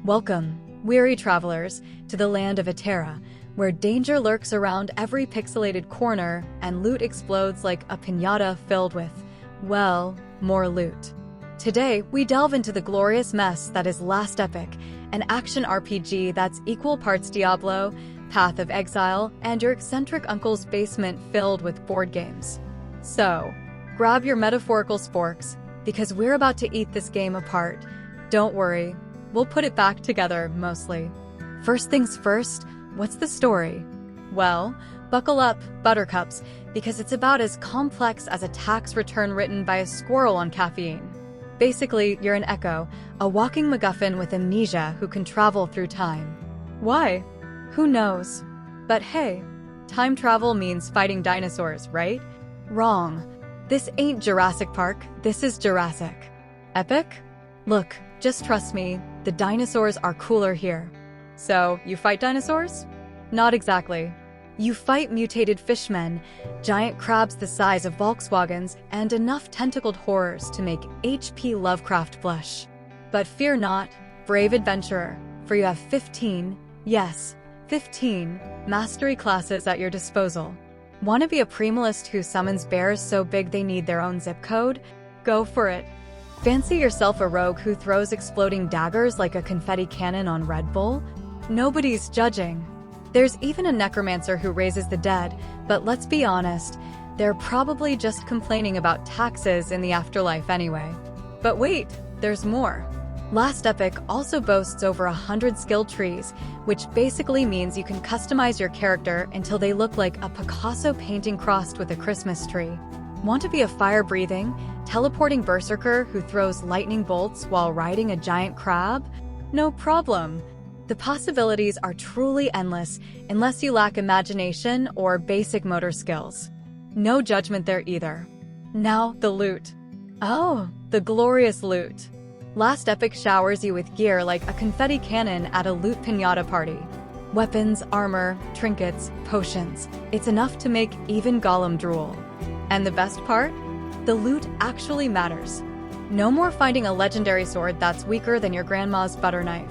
Welcome, weary travelers, to the land of Eterra, where danger lurks around every pixelated corner and loot explodes like a piñata filled with, well, more loot. Today, we delve into the glorious mess that is Last Epoch, an action RPG that's equal parts Diablo, Path of Exile, and your eccentric uncle's basement filled with board games. So, grab your metaphorical sporks, because we're about to eat this game apart. Don't worry, we'll put it back together, mostly. First things first, what's the story? Well, buckle up, buttercups, because it's about as complex as a tax return written by a squirrel on caffeine. Basically, you're an echo, a walking MacGuffin with amnesia who can travel through time. Why? Who knows? But hey, time travel means fighting dinosaurs, right? Wrong. This ain't Jurassic Park, this is Jurassic. Epic? Look, just trust me, the dinosaurs are cooler here. So, you fight dinosaurs? Not exactly. You fight mutated fishmen, giant crabs the size of Volkswagens, and enough tentacled horrors to make H.P. Lovecraft blush. But fear not, brave adventurer, for you have 15, yes, 15, mastery classes at your disposal. Want to be a primalist who summons bears so big they need their own zip code? Go for it. Fancy yourself a rogue who throws exploding daggers like a confetti cannon on Red Bull? Nobody's judging. There's even a necromancer who raises the dead, but let's be honest, they're probably just complaining about taxes in the afterlife anyway. But wait, there's more. Last Epoch also boasts over 100 skill trees, which basically means you can customize your character until they look like a Picasso painting crossed with a Christmas tree. Want to be a fire-breathing, teleporting berserker who throws lightning bolts while riding a giant crab? No problem. The possibilities are truly endless unless you lack imagination or basic motor skills. No judgment there either. Now, the loot. Oh, the glorious loot. Last Epoch showers you with gear like a confetti cannon at a loot piñata party. Weapons, armor, trinkets, potions. It's enough to make even Gollum drool. And the best part? The loot actually matters. No more finding a legendary sword that's weaker than your grandma's butter knife.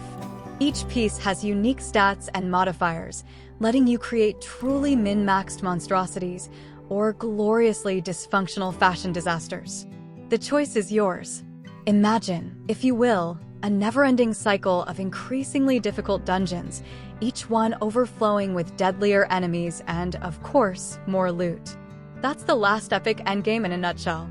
Each piece has unique stats and modifiers, letting you create truly min-maxed monstrosities or gloriously dysfunctional fashion disasters. The choice is yours. Imagine, if you will, a never-ending cycle of increasingly difficult dungeons, each one overflowing with deadlier enemies and, of course, more loot. That's the Last Epoch endgame in a nutshell.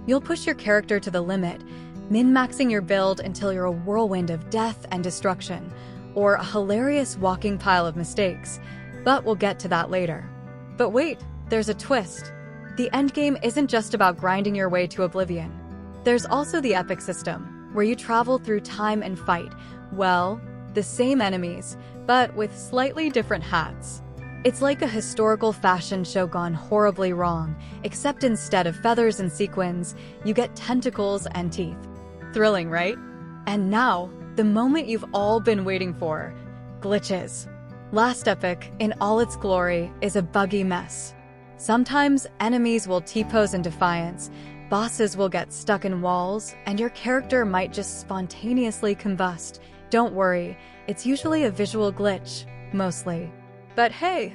You'll push your character to the limit, min-maxing your build until you're a whirlwind of death and destruction, or a hilarious walking pile of mistakes. But we'll get to that later. But wait, there's a twist. The endgame isn't just about grinding your way to oblivion. There's also the epic system, where you travel through time and fight, well, the same enemies, but with slightly different hats. It's like a historical fashion show gone horribly wrong, except instead of feathers and sequins, you get tentacles and teeth. Thrilling, right? And now, the moment you've all been waiting for, glitches. Last Epoch, in all its glory, is a buggy mess. Sometimes enemies will T-pose in defiance, bosses will get stuck in walls, and your character might just spontaneously combust. Don't worry, it's usually a visual glitch, mostly. But hey,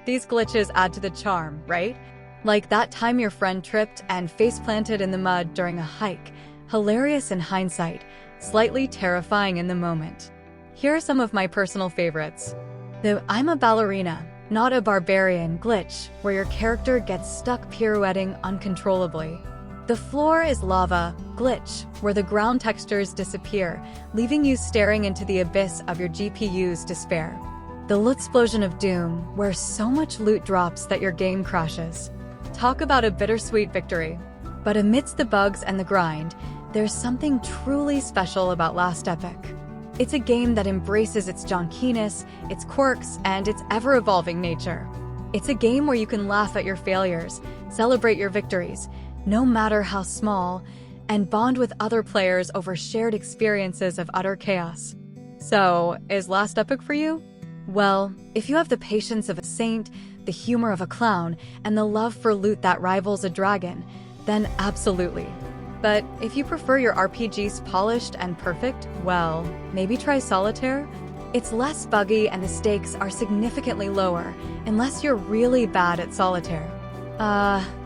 these glitches add to the charm, right? Like that time your friend tripped and face-planted in the mud during a hike. Hilarious in hindsight, slightly terrifying in the moment. Here are some of my personal favorites. The I'm a ballerina, not a barbarian glitch, where your character gets stuck pirouetting uncontrollably. The floor is lava glitch, where the ground textures disappear, leaving you staring into the abyss of your GPU's despair. The loot-splosion of doom, where so much loot drops that your game crashes. Talk about a bittersweet victory. But amidst the bugs and the grind, there's something truly special about Last Epoch. It's a game that embraces its jankiness, its quirks, and its ever-evolving nature. It's a game where you can laugh at your failures, celebrate your victories, no matter how small, and bond with other players over shared experiences of utter chaos. So, is Last Epoch for you? Well, if you have the patience of a saint, the humor of a clown, and the love for loot that rivals a dragon, then absolutely. But if you prefer your RPGs polished and perfect, well, maybe try Solitaire? It's less buggy and the stakes are significantly lower, unless you're really bad at Solitaire.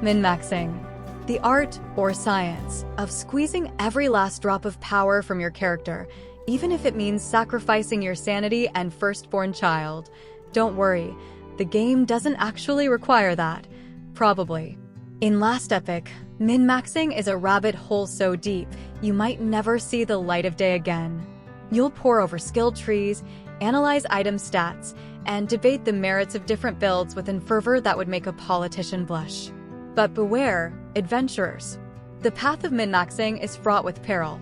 Min-maxing. The art, or science, of squeezing every last drop of power from your character, even if it means sacrificing your sanity and firstborn child. Don't worry, the game doesn't actually require that. Probably. In Last Epoch, min-maxing is a rabbit hole so deep, you might never see the light of day again. You'll pore over skill trees, analyze item stats, and debate the merits of different builds with a fervor that would make a politician blush. But beware, adventurers. The path of min-maxing is fraught with peril.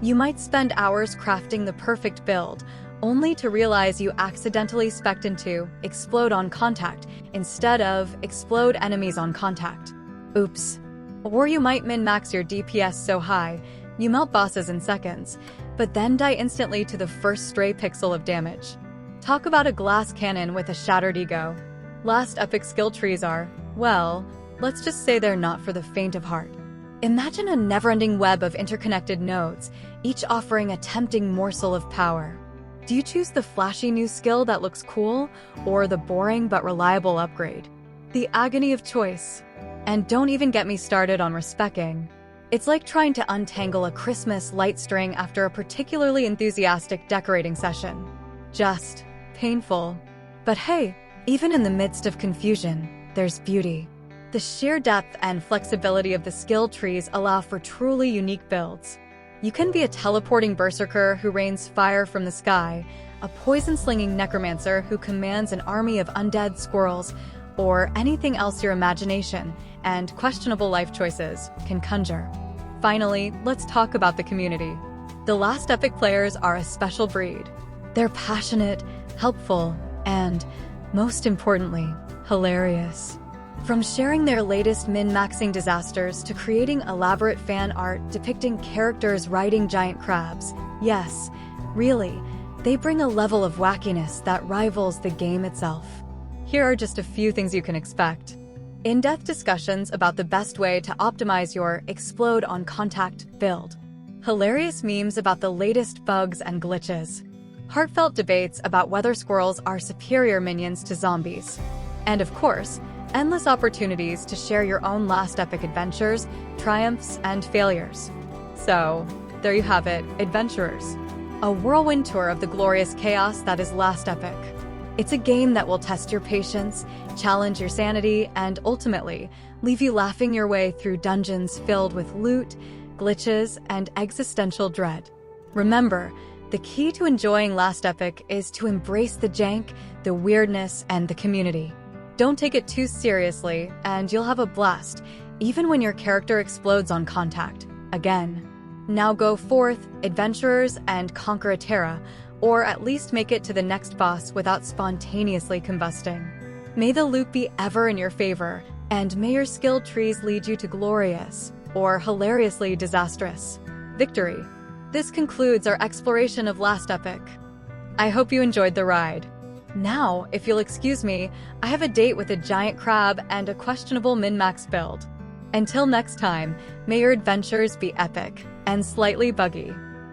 You might spend hours crafting the perfect build, only to realize you accidentally spec'd into explode on contact instead of explode enemies on contact. Oops. Or you might min-max your DPS so high, you melt bosses in seconds, but then die instantly to the first stray pixel of damage. Talk about a glass cannon with a shattered ego. Last Epoch skill trees are, well, let's just say they're not for the faint of heart. Imagine a never-ending web of interconnected nodes, each offering a tempting morsel of power. Do you choose the flashy new skill that looks cool, or the boring but reliable upgrade? The agony of choice. And don't even get me started on respecking. It's like trying to untangle a Christmas light string after a particularly enthusiastic decorating session. Just painful. But hey, even in the midst of confusion, there's beauty. The sheer depth and flexibility of the skill trees allow for truly unique builds. You can be a teleporting berserker who rains fire from the sky, a poison-slinging necromancer who commands an army of undead squirrels, or anything else your imagination and questionable life choices can conjure. Finally, let's talk about the community. The Last Epoch players are a special breed. They're passionate, helpful, and, most importantly, hilarious. From sharing their latest min-maxing disasters to creating elaborate fan art depicting characters riding giant crabs, yes, really, they bring a level of wackiness that rivals the game itself. Here are just a few things you can expect. In-depth discussions about the best way to optimize your explode on contact build. Hilarious memes about the latest bugs and glitches. Heartfelt debates about whether squirrels are superior minions to zombies. And of course, endless opportunities to share your own Last Epoch adventures, triumphs, and failures. So, there you have it, adventurers. A whirlwind tour of the glorious chaos that is Last Epoch. It's a game that will test your patience, challenge your sanity, and ultimately, leave you laughing your way through dungeons filled with loot, glitches, and existential dread. Remember, the key to enjoying Last Epoch is to embrace the jank, the weirdness, and the community. Don't take it too seriously, and you'll have a blast, even when your character explodes on contact. Again. Now go forth, adventurers, and conquer Eterra, or at least make it to the next boss without spontaneously combusting. May the loot be ever in your favor, and may your skill trees lead you to glorious, or hilariously disastrous, victory. This concludes our exploration of Last Epoch. I hope you enjoyed the ride. Now, if you'll excuse me, I have a date with a giant crab and a questionable min-max build. Until next time, may your adventures be epic and slightly buggy.